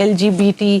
LGBT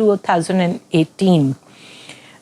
2018।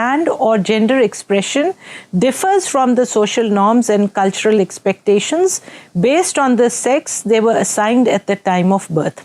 and or gender expression differs from the social norms and cultural expectations based on the sex they were assigned at the time of birth।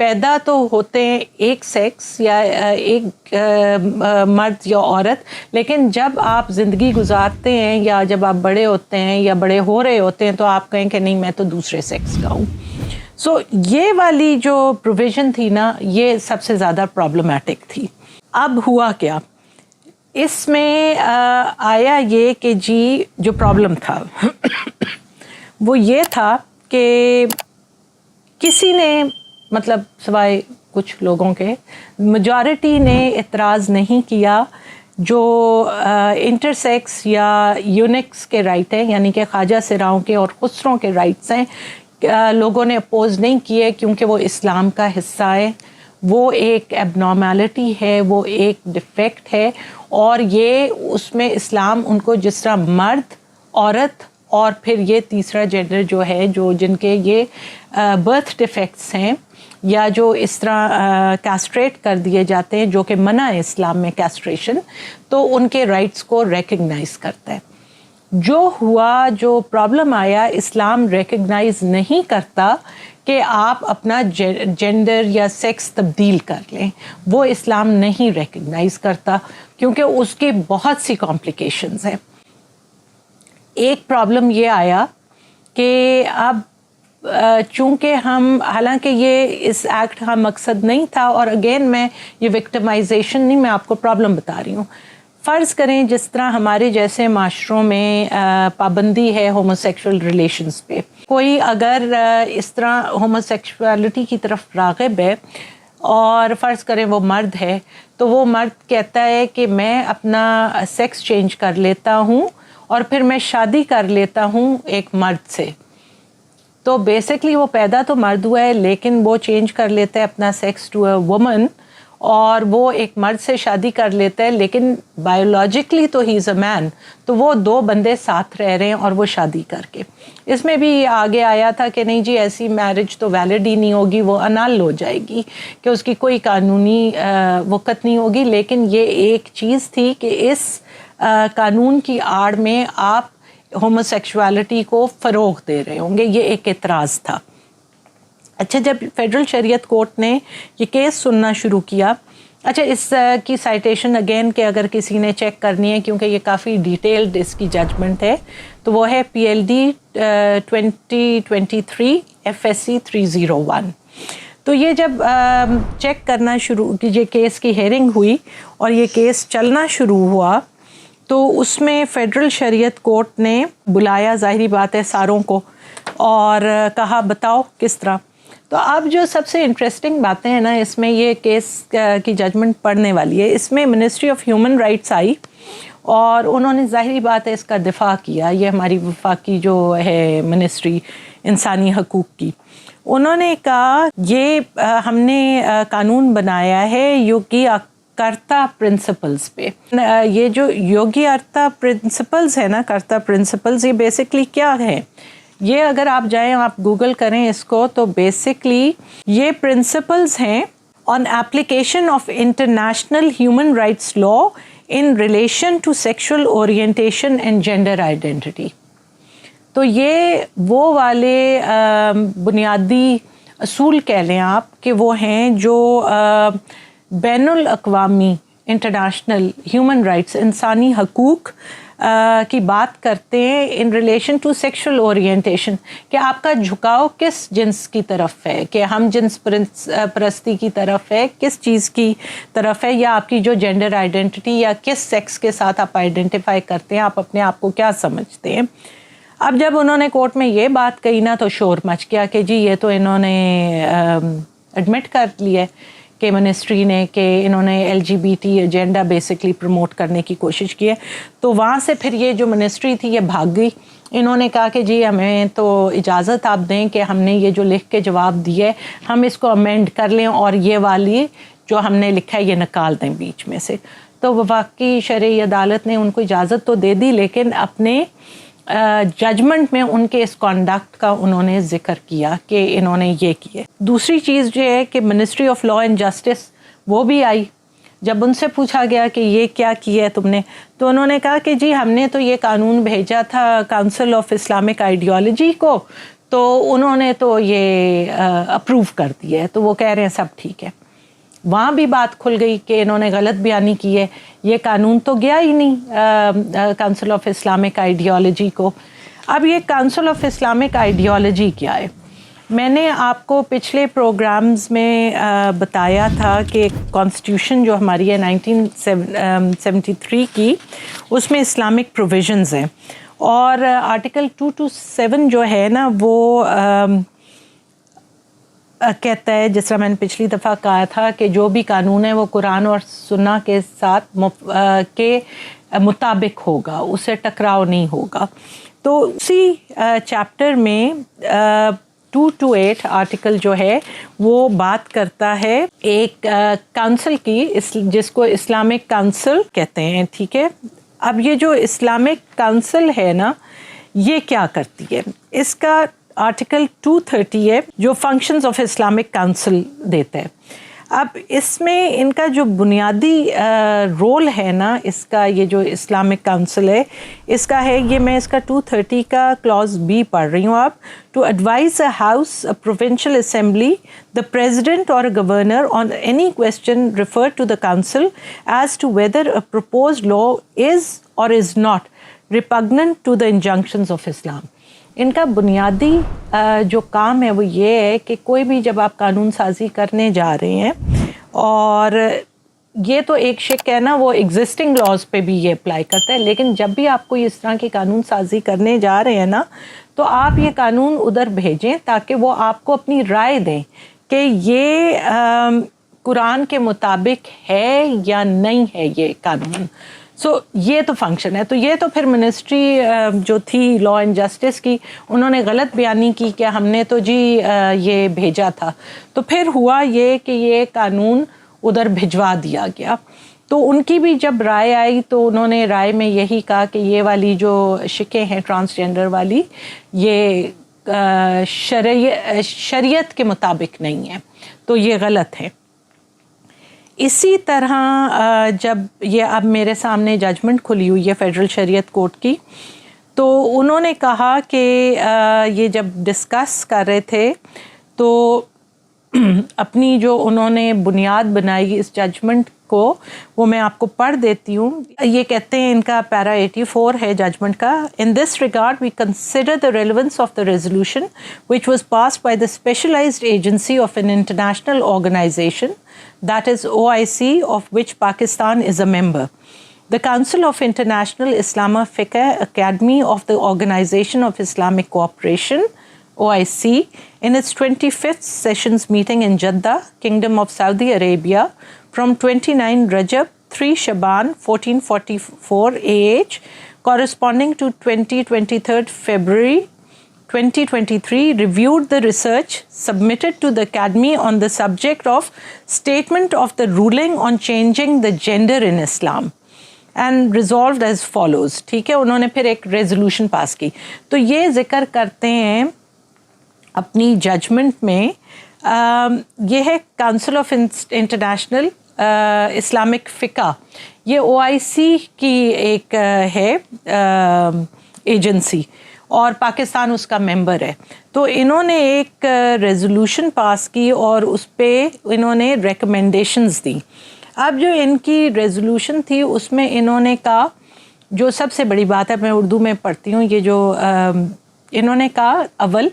پیدا تو ہوتے ہیں ایک sex یا ایک مرد یا عورت، لیکن جب آپ زندگی گزارتے ہیں یا جب آپ بڑے ہوتے ہیں یا بڑے ہو رہے ہوتے ہیں تو آپ کہیں کہ نہیں میں تو دوسرے سیکس کا ہوں. سو یہ والی جو پروویژن تھی نا یہ سب سے زیادہ پرابلمٹک تھی. اب ہوا کیا اس میں آیا یہ کہ جی جو پرابلم تھا وہ یہ تھا کہ کسی نے مطلب سوائے کچھ لوگوں کے میجارٹی نے اعتراض نہیں کیا جو انٹرسیکس یا یونکس کے رائٹ ہیں یعنی کہ خواجہ سراؤں کے اور خسروں کے رائٹس ہیں لوگوں نے اپوز نہیں کیے کیونکہ وہ اسلام کا حصہ ہے. وہ ایک ایب نارمیلٹی ہے، وہ ایک ڈیفیکٹ ہے، اور یہ اس میں اسلام ان کو جس طرح مرد، عورت اور پھر یہ تیسرا جینڈر جو ہے جو جن کے یہ برتھ ڈیفیکٹس ہیں یا جو اس طرح کیسٹریٹ کر دیے جاتے ہیں جو کہ منع ہے اسلام میں کیسٹریشن، تو ان کے رائٹس کو ریکگنائز کرتا ہے. جو ہوا جو پرابلم آیا اسلام ریکگنائز نہیں کرتا کہ آپ اپنا جینڈر یا سیکس تبدیل کر لیں، وہ اسلام نہیں ریکگنائز کرتا کیونکہ اس کی بہت سی کمپلیکیشنز ہیں. ایک پرابلم یہ آیا کہ اب چونکہ ہم حالانکہ یہ اس ایکٹ کا مقصد نہیں تھا، اور اگین میں یہ وکٹمائزیشن نہیں، میں آپ کو پرابلم بتا رہی ہوں. فرض کریں جس طرح ہمارے جیسے معاشروں میں پابندی ہے ہوموسیکشول ریلیشنز پہ، کوئی اگر اس طرح ہوموسیکشوالٹی کی طرف راغب ہے اور فرض کریں وہ مرد ہے تو وہ مرد کہتا ہے کہ میں اپنا سیکس چینج کر لیتا ہوں اور پھر میں شادی کر لیتا ہوں ایک مرد سے، تو بیسکلی وہ پیدا تو مرد ہوا ہے لیکن وہ چینج کر لیتا ہے اپنا سیکس ٹو اے وومن اور وہ ایک مرد سے شادی کر لیتا ہے، لیکن بایولوجیکلی تو ہی از اے مین. تو وہ دو بندے ساتھ رہ رہے ہیں اور وہ شادی کر کے. اس میں بھی آگے آیا تھا کہ نہیں جی ایسی میرج تو ویلڈ ہی نہیں ہوگی، وہ انال ہو جائے گی کہ اس کی کوئی قانونی وقت نہیں ہوگی. لیکن یہ ایک چیز تھی کہ اس قانون کی آڑ میں آپ ہوموسیکشوالٹی کو فروغ دے رہے ہوں گے، یہ ایک اعتراض تھا. اچھا جب فیڈرل شریعت کورٹ نے یہ کیس سننا شروع کیا، اچھا اس کی سائٹیشن اگین کہ اگر کسی نے چیک کرنی ہے کیونکہ یہ کافی ڈیٹیلڈ اس کی ججمنٹ ہے، تو وہ ہے PLD 2023 FSC 301. تو یہ جب چیک کرنا شروع یہ کیس کی ہیئرنگ ہوئی اور یہ کیس چلنا شروع ہوا تو اس میں فیڈرل شریعت کورٹ نے بلایا ظاہری بات ہے ساروں کو اور کہا بتاؤ کس طرح. تو اب جو سب سے انٹرسٹنگ باتیں ہیں نا اس میں یہ کیس کی ججمنٹ پڑھنے والی ہے، اس میں منسٹری آف ہیومن رائٹس آئی اور انہوں نے ظاہری بات ہے اس کا دفاع کیا. یہ ہماری وفاقی جو ہے منسٹری انسانی حقوق کی، انہوں نے کہا یہ ہم نے قانون بنایا ہے یوگی کرتا پرنسپلز پہ. یہ جو یوگی ارتا پرنسپلز ہے نا، کرتا پرنسپلز، یہ بیسکلی کیا ہے؟ یہ اگر آپ جائیں آپ گوگل کریں اس کو تو بیسکلی یہ پرنسپلز ہیں on application of international human rights law in relation to sexual orientation and gender identity. تو یہ وہ والے بنیادی اصول کہہ لیں آپ کہ وہ ہیں جو بین الاقوامی انٹرنیشنل ہیومن رائٹس انسانی حقوق کی بات کرتے ہیں in relation to sexual orientation, کہ آپ کا جھکاؤ کس جنس کی طرف ہے، کہ ہم جنس پرستی کی طرف ہے، کس چیز کی طرف ہے، یا آپ کی جو جینڈر آئیڈینٹی یا کس سیکس کے ساتھ آپ آئیڈینٹیفائی کرتے ہیں، آپ اپنے آپ کو کیا سمجھتے ہیں. اب جب انہوں نے کورٹ میں یہ بات کہی نا تو شور مچ گیا کہ جی یہ تو انہوں نے ایڈمٹ کر لیا کہ منسٹری نے کہ انہوں نے LGBT ایجنڈا بیسکلی پروموٹ کرنے کی کوشش کی ہے. تو وہاں سے پھر یہ جو منسٹری تھی یہ بھاگ گئی. انہوں نے کہا کہ جی ہمیں تو اجازت آپ دیں کہ ہم نے یہ جو لکھ کے جواب دیا ہے ہم اس کو امینڈ کر لیں اور یہ والی جو ہم نے لکھا ہے یہ نکال دیں بیچ میں سے. تو وفاقی شرعی عدالت نے ان کو اجازت تو دے دی لیکن اپنے ججمنٹ میں ان کے اس کانڈکٹ کا انہوں نے ذکر کیا کہ انہوں نے یہ کیے. دوسری چیز جو ہے کہ ministry of law and justice وہ بھی آئی. جب ان سے پوچھا گیا کہ یہ کیا کیا ہے تم نے، تو انہوں نے کہا کہ جی ہم نے تو یہ قانون بھیجا تھا کاؤنسل آف اسلامک آئیڈیالوجی کو، تو انہوں نے تو یہ اپروو کر دیا ہے، تو وہ کہہ رہے ہیں سب ٹھیک ہے. وہاں بھی بات کھل گئی کہ انہوں نے غلط بیانی کی ہے، یہ قانون تو گیا ہی نہیں کونسل آف اسلامک آئیڈیالوجی کو. اب یہ کونسل آف اسلامک آئیڈیالوجی کیا ہے؟ میں نے آپ کو پچھلے پروگرامز میں بتایا تھا کہ کانسٹیٹیوشن جو ہماری ہے 1973 کی، اس میں اسلامک پروویژنز ہیں، اور آرٹیکل 227 جو ہے نا وہ کہتا ہے، جس طرح میں نے پچھلی دفعہ کہا تھا کہ جو بھی قانون ہے وہ قرآن اور سنہ کے ساتھ کے مطابق ہوگا، اسے ٹکراؤ نہیں ہوگا. تو اسی چیپٹر میں 228 آرٹیکل جو ہے وہ بات کرتا ہے ایک کونسل کی، جس کو اسلامک کونسل کہتے ہیں. ٹھیک ہے، اب یہ جو اسلامک کونسل ہے نا، یہ کیا کرتی ہے؟ اس کا آرٹیکل 230 ہے جو فنکشنز آف اسلامک کونسل دیتا ہے. اب اس میں ان کا جو بنیادی رول ہے نا، اس کا یہ جو اسلامک کونسل ہے اس کا ہے، یہ میں اس کا 230 کا کلاز بی پڑھ رہی ہوں. آپ to advise a house provincial assembly the president or a governor on any question referred to the council as to whether a proposed law is or is not repugnant to the injunctions of Islam. ان کا بنیادی جو کام ہے وہ یہ ہے کہ کوئی بھی جب آپ قانون سازی کرنے جا رہے ہیں، اور یہ تو ایک شک ہے نا، وہ ایگزسٹنگ لاز پہ بھی یہ اپلائی کرتا ہے، لیکن جب بھی آپ کوئی اس طرح کی قانون سازی کرنے جا رہے ہیں نا، تو آپ یہ قانون ادھر بھیجیں تاکہ وہ آپ کو اپنی رائے دیں کہ یہ قرآن کے مطابق ہے یا نہیں ہے یہ قانون. سو یہ تو فنکشن ہے. تو یہ تو پھر منسٹری جو تھی لا اینڈ جسٹس کی، انہوں نے غلط بیانی کی کہ ہم نے تو جی یہ بھیجا تھا. تو پھر ہوا یہ کہ یہ قانون ادھر بھجوا دیا گیا. تو ان کی بھی جب رائے آئی تو انہوں نے رائے میں یہی کہا کہ یہ والی جو شکیں ہیں ٹرانسجینڈر والی، یہ شریعت کے مطابق نہیں ہے، تو یہ غلط ہے. اسی طرح جب یہ اب میرے سامنے ججمنٹ کھلی ہوئی ہے فیڈرل شریعت کورٹ کی، تو انہوں نے کہا کہ یہ جب ڈسکس کر رہے تھے تو اپنی جو انہوں نے بنیاد بنائی اس ججمنٹ کو، وہ میں آپ کو پڑھ دیتی ہوں. یہ کہتے ہیں، ان کا پیرا 84 ہے ججمنٹ کا. In this regard we consider the relevance of the resolution which was passed by the specialized agency of an international organization, that is OIC, of which Pakistan is a member. The Council of International Islamic Fiqh Academy of the Organization of Islamic Cooperation, OIC, in its 25th sessions meeting in Jeddah, Kingdom of Saudi Arabia, from 29 Rajab, 3 Shaban, 1444 AH, corresponding to 23rd February 2023, reviewed the research submitted to the Academy on the subject of Statement of the Ruling on Changing the Gender in Islam, and resolved as follows. ٹھیک ہے، انہوں نے پھر ایک resolution pass کی. تو یہ ذکر کرتے ہیں اپنی ججمنٹ میں، یہ ہے کونسل آف انٹرنیشنل اسلامک فقہ، یہ OIC کی ایک ہے ایجنسی، اور پاکستان اس کا ممبر ہے. تو انہوں نے ایک ریزولوشن پاس کی اور اس پہ انہوں نے ریکمنڈیشنز دی. اب جو ان کی ریزولوشن تھی اس میں انہوں نے کہا، جو سب سے بڑی بات ہے، میں اردو میں پڑھتی ہوں، یہ جو انہوں نے کہا، اول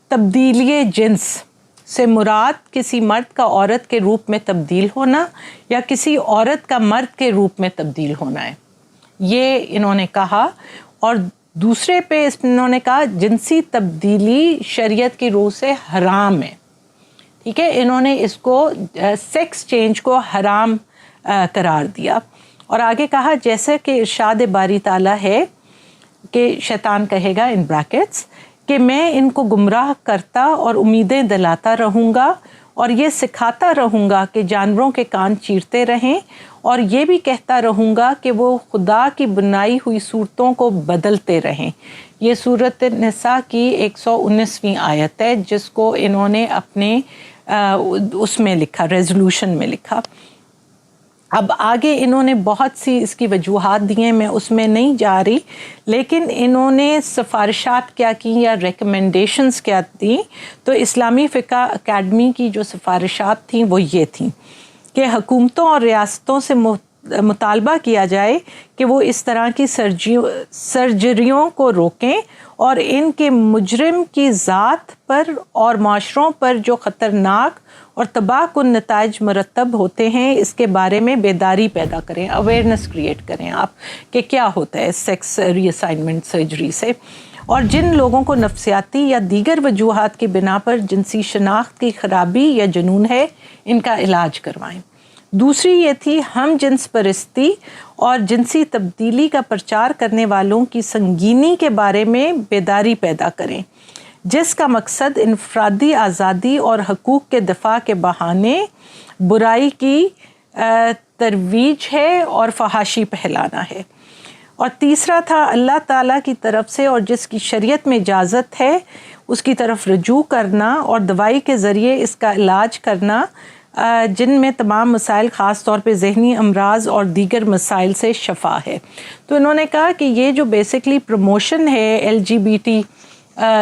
تبدیلی جنس سے مراد کسی مرد کا عورت کے روپ میں تبدیل ہونا یا کسی عورت کا مرد کے روپ میں تبدیل ہونا ہے، یہ انہوں نے کہا. اور دوسرے پہ انہوں نے کہا جنسی تبدیلی شریعت کی روح سے حرام ہے. ٹھیک ہے، انہوں نے اس کو سیکس چینج کو حرام قرار دیا. اور آگے کہا، جیسے کہ ارشاد باری تعالیٰ ہے کہ شیطان کہے گا ان بریکٹس کہ میں ان کو گمراہ کرتا اور امیدیں دلاتا رہوں گا، اور یہ سکھاتا رہوں گا کہ جانوروں کے کان چیرتے رہیں، اور یہ بھی کہتا رہوں گا کہ وہ خدا کی بنائی ہوئی صورتوں کو بدلتے رہیں. یہ سورۃ النساء کی 119ویں آیت ہے، جس کو انہوں نے اپنے اس میں لکھا، ریزولوشن میں لکھا. اب آگے انہوں نے بہت سی اس کی وجوہات دی ہیں، میں اس میں نہیں جا رہی، لیکن انہوں نے سفارشات کیا کی یا ریکمنڈیشنز کیا تھیں. تو اسلامی فقہ اکیڈمی کی جو سفارشات تھیں وہ یہ تھیں کہ حکومتوں اور ریاستوں سے مطالبہ کیا جائے کہ وہ اس طرح کی سرجریوں کو روکیں اور ان کے مجرم کی ذات پر اور معاشروں پر جو خطرناک اور تباہ کن نتائج مرتب ہوتے ہیں اس کے بارے میں بیداری پیدا کریں، اویئرنیس کریٹ کریں آپ کہ کیا ہوتا ہے سیکس ری اسائنمنٹ سرجری سے، اور جن لوگوں کو نفسیاتی یا دیگر وجوہات کی بنا پر جنسی شناخت کی خرابی یا جنون ہے ان کا علاج کروائیں. دوسری یہ تھی ہم جنس پرستی اور جنسی تبدیلی کا پرچار کرنے والوں کی سنگینی کے بارے میں بیداری پیدا کریں، جس کا مقصد انفرادی آزادی اور حقوق کے دفاع کے بہانے برائی کی ترویج ہے اور فحاشی پھیلانا ہے. اور تیسرا تھا اللہ تعالیٰ کی طرف سے اور جس کی شریعت میں اجازت ہے اس کی طرف رجوع کرنا اور دوائی کے ذریعے اس کا علاج کرنا، جن میں تمام مسائل خاص طور پہ ذہنی امراض اور دیگر مسائل سے شفا ہے. تو انہوں نے کہا کہ یہ جو بیسکلی پروموشن ہے LGBT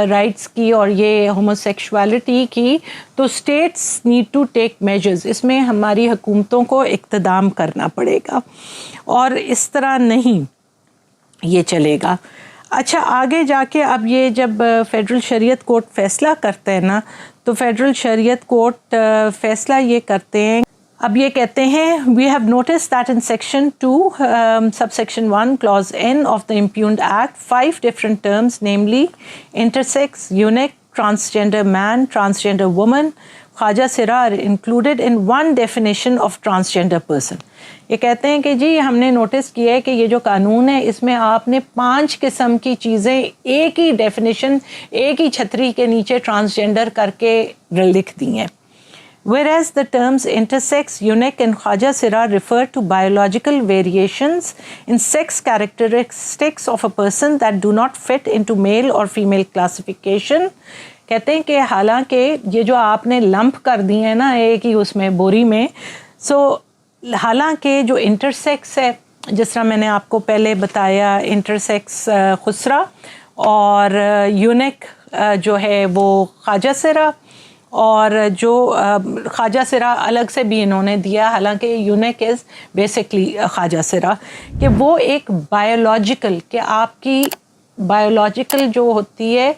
رائٹس کی اور یہ ہوموسیکشوالٹی کی، تو states need to take measures, اس میں ہماری حکومتوں کو اقتدام کرنا پڑے گا اور اس طرح نہیں یہ چلے گا. اچھا آگے جا کے اب یہ جب فیڈرل شریعت کورٹ فیصلہ کرتے ہیں نا، تو فیڈرل شریعت کورٹ فیصلہ یہ کرتے ہیں، اب یہ کہتے ہیں we have noticed that in section 2 subsection 1 clause n of the impugned act 5 different terms, namely intersex, eunuch, transgender man, transgender woman, خواجہ سرا are included in one definition of transgender person. یہ کہتے ہیں کہ جی ہم نے نوٹس کیا ہے کہ یہ جو قانون ہے اس میں آپ نے 5 قسم کی چیزیں ایک ہی ڈیفینیشن، ایک ہی چھتری کے نیچے ٹرانسجینڈر کر کے لکھ دی ہیں. Whereas the terms intersex, eunuch and Khwaja Sira refer to biological variations in sex characteristics of a person that do not fit into male or female classification. کہتے ہیں کہ حالانکہ یہ جو آپ نے لمپ کر دی ہیں نا ایک ہی اس میں بوری میں، حالانکہ جو انٹرسیکس ہے جس طرح میں نے آپ کو پہلے بتایا انٹرسیکس خسرا اور یونک جو ہے وہ خواجہ سرا، اور جو خواجہ سرا الگ سے بھی انہوں نے دیا، حالانکہ یونک از بیسکلی خواجہ سرا، کہ وہ ایک بایولوجیکل، کہ آپ کی بایولوجیکل جو ہوتی ہے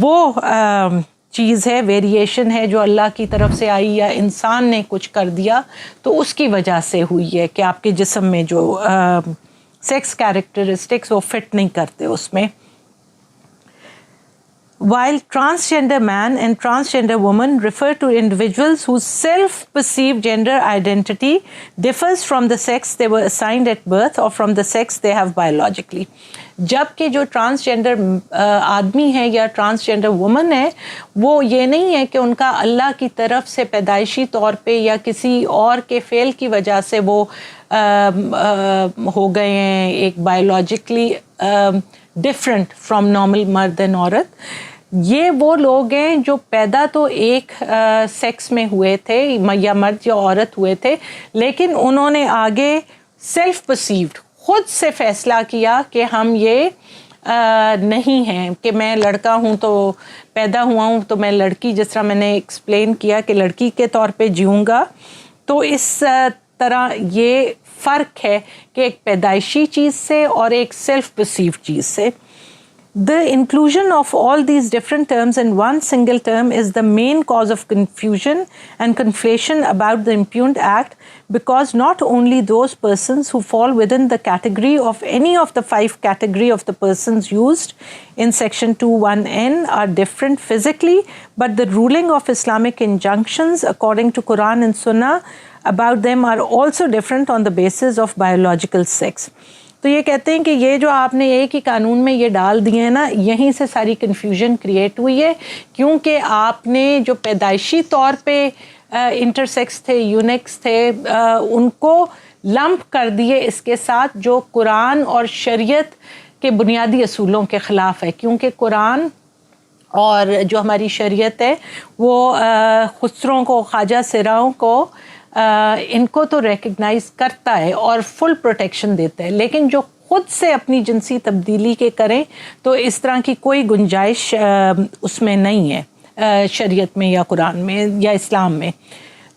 وہ چیز ہے، ویریشن ہے جو اللہ کی طرف سے آئی یا انسان نے کچھ کر دیا تو اس کی وجہ سے ہوئی ہے کہ آپ کے جسم میں جو سیکس کیریکٹرسٹکس وہ فٹ نہیں کرتے اس میں. While transgender man and transgender woman refer to individuals whose self-perceived gender identity differs from the sex they were assigned at birth or from the sex they have biologically. جبکہ جو transgender آدمی ہے یا transgender women ہے وہ یہ نہیں ہے کہ ان کا اللہ کی طرف سے پیدائشی طور پہ یا کسی اور کے فعل کی وجہ سے وہ ہو گئے ہیں ایک بایولوجیکلی ڈفرینٹ فرام نارمل مرد اینڈ عورت. یہ وہ لوگ ہیں جو پیدا تو ایک سیکس میں ہوئے تھے یا مرد یا عورت ہوئے تھے، لیکن انہوں نے آگے سیلف پرسیوڈ خود سے فیصلہ کیا کہ ہم یہ نہیں ہیں کہ میں لڑکا ہوں تو پیدا ہوا ہوں تو میں لڑکی، جس طرح میں نے ایکسپلین کیا کہ لڑکی کے طور پہ جیوں گا. تو اس طرح یہ فرق ہے کہ ایک پیدائشی چیز سے اور ایک سیلف پرسیوڈ چیز سے. The inclusion of all these different terms in one single term is the main cause of confusion and conflation about the impugned act, because not only those persons who fall within the category of any of the 5 category of the persons used in section 2(1)(n) are different physically, but the ruling of Islamic injunctions according to Quran and Sunnah about them are also different on the basis of biological sex. تو یہ کہتے ہیں کہ یہ جو آپ نے ایک ہی قانون میں یہ ڈال دیے ہیں نا، یہیں سے ساری کنفیوژن کریٹ ہوئی ہے، کیونکہ آپ نے جو پیدائشی طور پہ انٹرسیکس تھے، یونکس تھے، ان کو لمپ کر دیے اس کے ساتھ جو قرآن اور شریعت کے بنیادی اصولوں کے خلاف ہے. کیونکہ قرآن اور جو ہماری شریعت ہے وہ خسروں کو، خواجہ سراؤں کو ان کو تو ریکگنائز کرتا ہے اور فل پروٹیکشن دیتا ہے، لیکن جو خود سے اپنی جنسی تبدیلی کے کریں تو اس طرح کی کوئی گنجائش اس میں نہیں ہے شریعت میں یا قرآن میں یا اسلام میں۔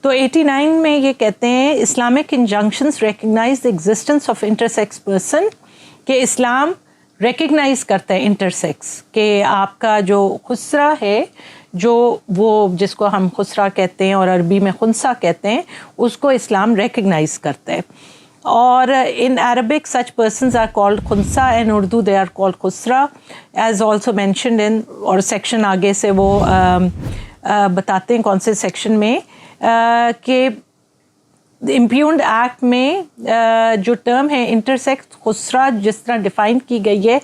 تو 89 میں یہ کہتے ہیں Islamic injunctions recognize the existence of intersex person, کہ اسلام ریکگنائز کرتا ہے انٹرسیکس، کہ آپ کا جو خسرہ ہے، جو وہ جس کو ہم خسرہ کہتے ہیں اور عربی میں خنثیٰ کہتے ہیں، اس کو اسلام ریکگنائز کرتا ہے۔ اور in Arabic such persons are called khunsa and Urdu they are called khusra as also mentioned in، اور سیکشن آگے سے وہ بتاتے ہیں کون سے سیکشن میں، کہ امپیونڈ ایکٹ میں جو ٹرم ہے انٹرسیکس خسرہ جس طرح ڈیفائن کی گئی ہے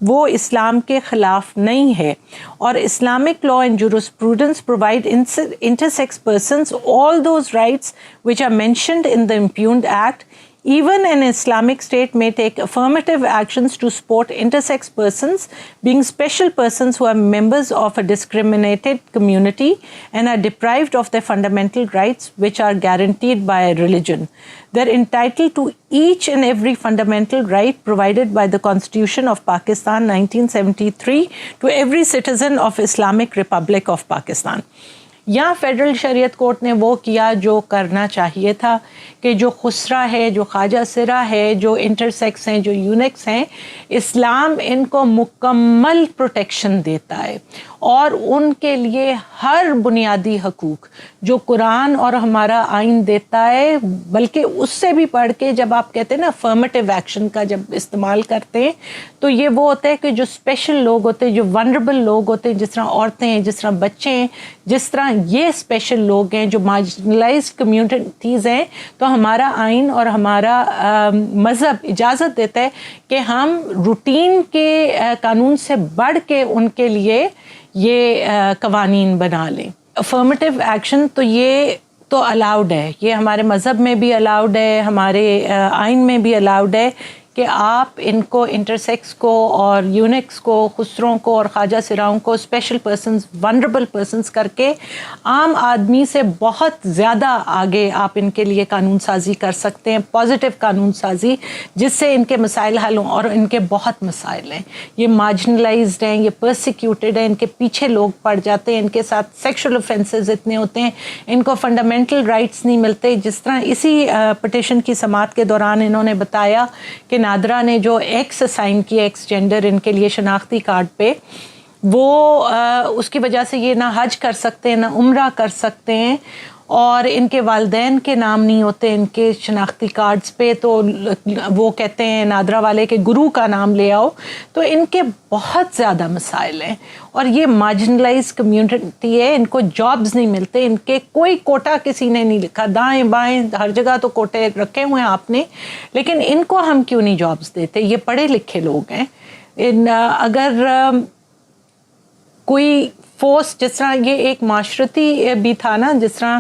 وہ اسلام کے خلاف نہیں ہے، اور Islamic law and jurisprudence provide intersex persons all those rights which are mentioned in the impugned act. Even an Islamic state may take affirmative actions to support intersex persons, being special persons who are members of a discriminated community and are deprived of their fundamental rights which are guaranteed by religion. They're entitled to each and every fundamental right provided by the Constitution of Pakistan 1973 to every citizen of Islamic Republic of Pakistan. یہاں federal شریعت court نے وہ کیا جو کرنا چاہیے تھا، کہ جو خسرہ ہے، جو خواجہ سرہ ہے، جو انٹرسیکس ہیں، جو یونکس ہیں، اسلام ان کو مکمل پروٹیکشن دیتا ہے، اور ان کے لیے ہر بنیادی حقوق جو قرآن اور ہمارا آئین دیتا ہے، بلکہ اس سے بھی پڑھ کے جب آپ کہتے ہیں نا افرمیٹیو ایکشن کا جب استعمال کرتے ہیں تو یہ وہ ہوتا ہے کہ جو اسپیشل لوگ ہوتے ہیں، جو ونربل لوگ ہوتے ہیں، جس طرح عورتیں ہیں، جس طرح بچے ہیں، جس طرح یہ اسپیشل لوگ ہیں جو مارجنلائزڈ کمیونٹیز ہیں، تو ہمارا آئین اور ہمارا مذہب اجازت دیتا ہے کہ ہم روٹین کے قانون سے بڑھ کے ان کے لیے یہ قوانین بنا لیں۔ افرمیٹیو ایکشن تو یہ تو الاؤڈ ہے، یہ ہمارے مذہب میں بھی الاؤڈ ہے، ہمارے آئین میں بھی الاؤڈ ہے کہ آپ ان کو انٹرسیکس کو اور یونکس کو، خسروں کو اور خواجہ سراؤں کو اسپیشل پرسنز، ونربل پرسنز کر کے عام آدمی سے بہت زیادہ آگے آپ ان کے لیے قانون سازی کر سکتے ہیں، پازیٹیو قانون سازی جس سے ان کے مسائل حل ہوں، اور ان کے بہت مسائل ہیں، یہ مارجنلائزڈ ہیں، یہ پرسیکیوٹیڈ ہیں، ان کے پیچھے لوگ پڑ جاتے ہیں، ان کے ساتھ سیکشل اوفینسز اتنے ہوتے ہیں، ان کو فنڈامنٹل رائٹس نہیں ملتے، جس طرح اسی پٹیشن کی سماعت کے دوران انہوں نے بتایا کہ نادرا نے جو ایکس اسائن کیا، ایکس جینڈر ان کے لیے شناختی کارڈ پہ، وہ اس کی وجہ سے یہ نہ حج کر سکتے ہیں، نہ عمرہ کر سکتے ہیں، اور ان کے والدین کے نام نہیں ہوتے ان کے شناختی کارڈز پہ، تو وہ کہتے ہیں نادرا والے کہ گرو کا نام لے آؤ، تو ان کے بہت زیادہ مسائل ہیں، اور یہ مارجنلائز کمیونٹی ہے، ان کو جابز نہیں ملتے، ان کے کوئی کوٹا کسی نے نہیں لکھا، دائیں بائیں ہر جگہ تو کوٹے رکھے ہوئے ہیں آپ نے، لیکن ان کو ہم کیوں نہیں جابز دیتے؟ یہ پڑھے لکھے لوگ ہیں، اگر کوئی فورس، جس طرح یہ ایک معاشرتی بھی تھا نا، جس طرح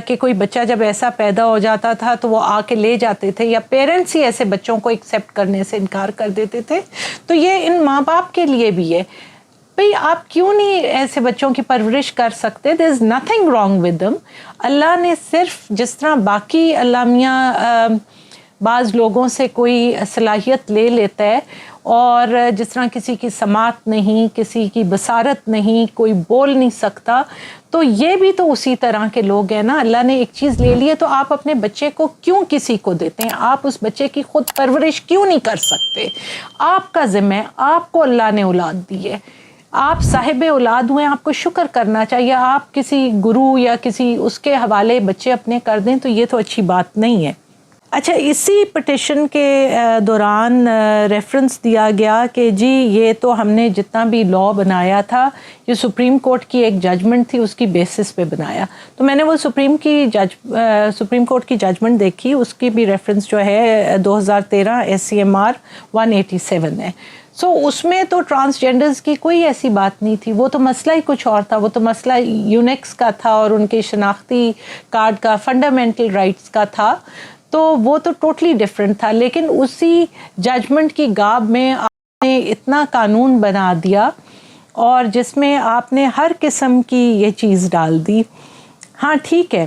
کہ کوئی بچہ جب ایسا پیدا ہو جاتا تھا تو وہ آ کے لے جاتے تھے، یا پیرنٹس ہی ایسے بچوں کو ایکسیپٹ کرنے سے انکار کر دیتے تھے، تو یہ ان ماں باپ کے لیے بھی ہے، بھئی آپ کیوں نہیں ایسے بچوں کی پرورش کر سکتے؟ there is nothing wrong with them۔ اللہ نے صرف جس طرح باقی اللہ میاں بعض لوگوں سے کوئی صلاحیت لے لیتا ہے، اور جس طرح کسی کی سماعت نہیں، کسی کی بصارت نہیں، کوئی بول نہیں سکتا، تو یہ بھی تو اسی طرح کے لوگ ہیں نا۔ اللہ نے ایک چیز لے لی ہے تو آپ اپنے بچے کو کیوں کسی کو دیتے ہیں؟ آپ اس بچے کی خود پرورش کیوں نہیں کر سکتے؟ آپ کا ذمہ ہے، آپ کو اللہ نے اولاد دی ہے، آپ صاحب اولاد ہوئے، آپ کو شکر کرنا چاہیے۔ آپ کسی گرو یا کسی اس کے حوالے بچے اپنے کر دیں تو یہ تو اچھی بات نہیں ہے۔ اچھا، اسی پٹیشن کے دوران ریفرنس دیا گیا کہ جی یہ تو ہم نے جتنا بھی لا بنایا تھا یہ سپریم کورٹ کی ایک ججمنٹ تھی، اس کی بیسس پہ بنایا، تو میں نے وہ سپریم کورٹ کی ججمنٹ دیکھی، اس کی بھی ریفرنس جو ہے 2013 SCMR 187 ہے۔ اس میں تو ٹرانسجینڈرز کی کوئی ایسی بات نہیں تھی، وہ تو مسئلہ ہی کچھ اور تھا، وہ تو مسئلہ یونکس کا تھا اور ان کے شناختی کارڈ کا، فنڈامنٹل رائٹس کا تھا، تو وہ تو ٹوٹلی ڈفرینٹ تھا۔ لیکن اسی ججمنٹ کی گاب میں آپ نے اتنا قانون بنا دیا، اور جس میں آپ نے ہر قسم کی یہ چیز ڈال دی۔ ہاں ٹھیک ہے،